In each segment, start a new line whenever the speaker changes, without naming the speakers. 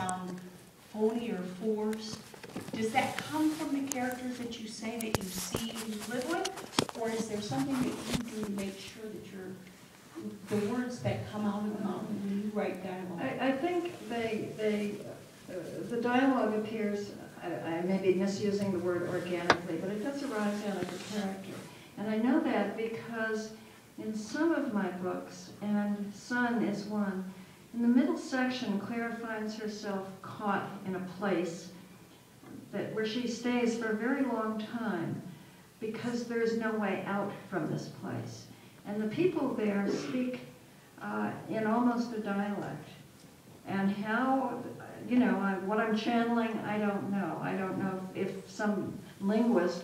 sound phony or forced. Does that come from the characters that you say that you see and you live with? Or is there something that you do to make sure that the words that come out of the mouth when you write dialogue?
I think the dialogue appears, I may be misusing the word organically, but it does arise out of the character. And I know that because in some of my books, and Son is one, in the middle section, Claire finds herself caught in a place where she stays for a very long time because there's no way out from this place. And the people there speak in almost a dialect. And how, what I'm channeling, I don't know. I don't know if some linguists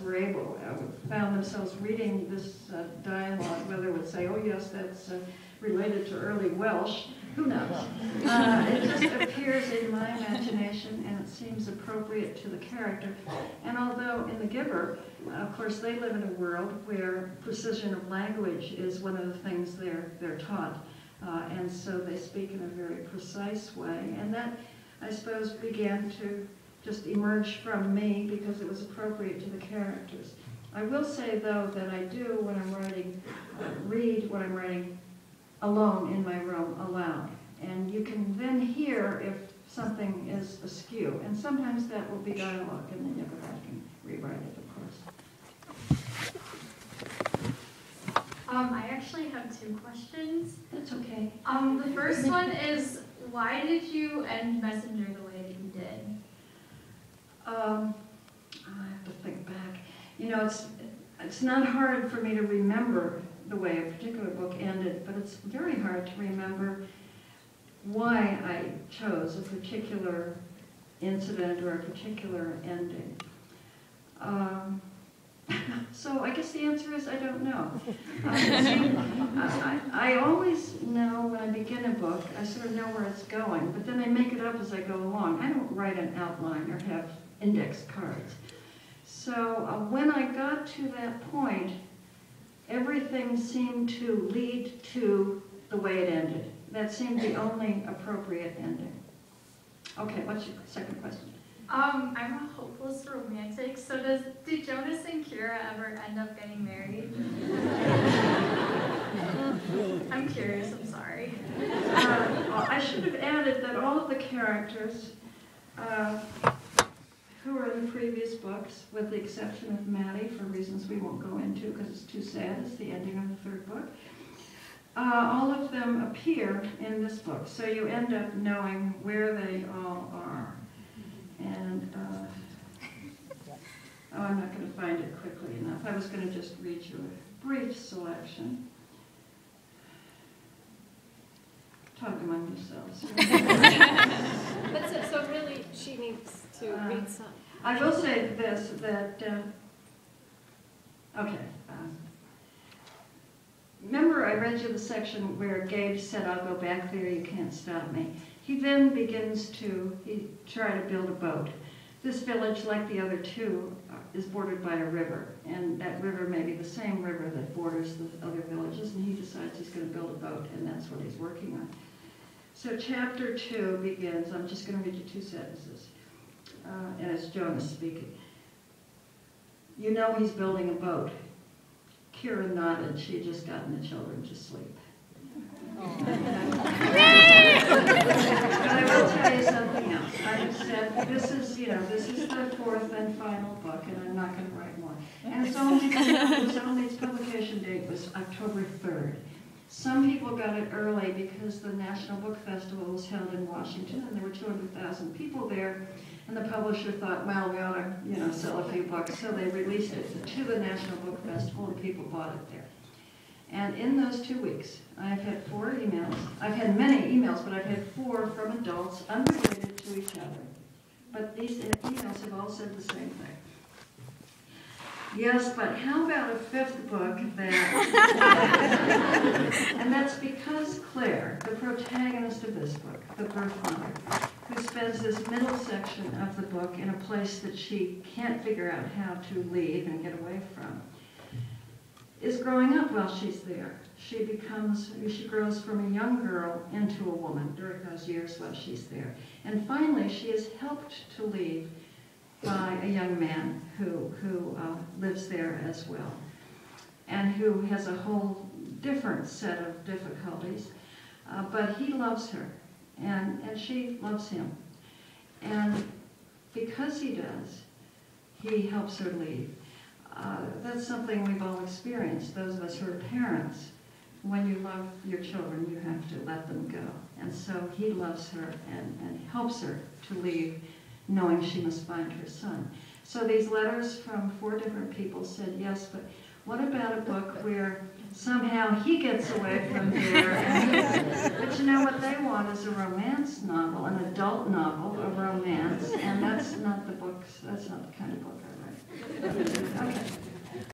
found themselves reading this dialogue, whether it would say, oh yes, that's related to early Welsh. Who knows? It just appears in my imagination, and it seems appropriate to the character. And although in The Giver, of course, they live in a world where precision of language is one of the things they're taught. And so they speak in a very precise way. And that, I suppose, began to just emerge from me because it was appropriate to the characters. I will say, though, that I do, when I'm writing, read what I'm writing alone in my room aloud. And you can then hear if something is askew. And sometimes that will be dialogue, and then you go back and rewrite it, of course.
I actually have two questions.
That's okay.
The first one is, why did you end Messenger the way that you did?
I have to think back. It's not hard for me to remember the way a particular book ended, but it's very hard to remember why I chose a particular incident or a particular ending. So I guess the answer is I don't know. I always know when I begin a book, I sort of know where it's going, but then I make it up as I go along. I don't write an outline or have index cards. So when I got to that point, everything seemed to lead to the way it ended. That seemed the only appropriate ending. Okay, what's your second question?
I'm a hopeless romantic, so do Jonas and Kira ever end up getting married? I'm curious, I'm sorry.
I should have added that all of the characters who were in the previous books, with the exception of Maddie, for reasons we won't go into because it's too sad, it's the ending of the third book, all of them appear in this book, so you end up knowing where they all are. And, I'm not going to find it quickly enough. I was going to just read you a brief selection. Talk among yourselves.
But so really, she needs to read some.
I will say this, that, remember I read you the section where Gabe said, I'll go back there, you can't stop me. He then begins to try to build a boat. This village, like the other two, is bordered by a river, and that river may be the same river that borders the other villages, and he decides he's going to build a boat, and that's what he's working on. So chapter 2 begins, I'm just going to read you 2 sentences, and it's Jonas speaking. You know he's building a boat. Kira nodded. She had just gotten the children to sleep. But I will tell you something else. I have said this is the 4th and final book, and I'm not going to write more. And its publication date was October 3rd. Some people got it early because the National Book Festival was held in Washington, and there were 200,000 people there. And the publisher thought, well, we ought to, sell a few books, so they released it to the National Book Festival, and people bought it there. And in those 2 weeks, I've had 4 emails. I've had many emails, but I've had 4 from adults unrelated to each other. But these emails have all said the same thing. Yes, but how about a 5th book that... And that's because Claire, the protagonist of this book, the birth mother, who spends this middle section of the book in a place that she can't figure out how to leave and get away from, is growing up while she's there. She grows from a young girl into a woman during those years while she's there. And finally, she is helped to leave by a young man who lives there as well, and who has a whole different set of difficulties, but he loves her, and she loves him. And because he does, he helps her leave. That's something we've all experienced, those of us who are parents. When you love your children, you have to let them go. And so he loves her and helps her to leave, knowing she must find her son. So these letters from 4 different people said, yes, but what about a book where somehow he gets away from there? But you know what they want is a romance novel, an adult novel, a romance, and that's not the kind of book I write. Okay.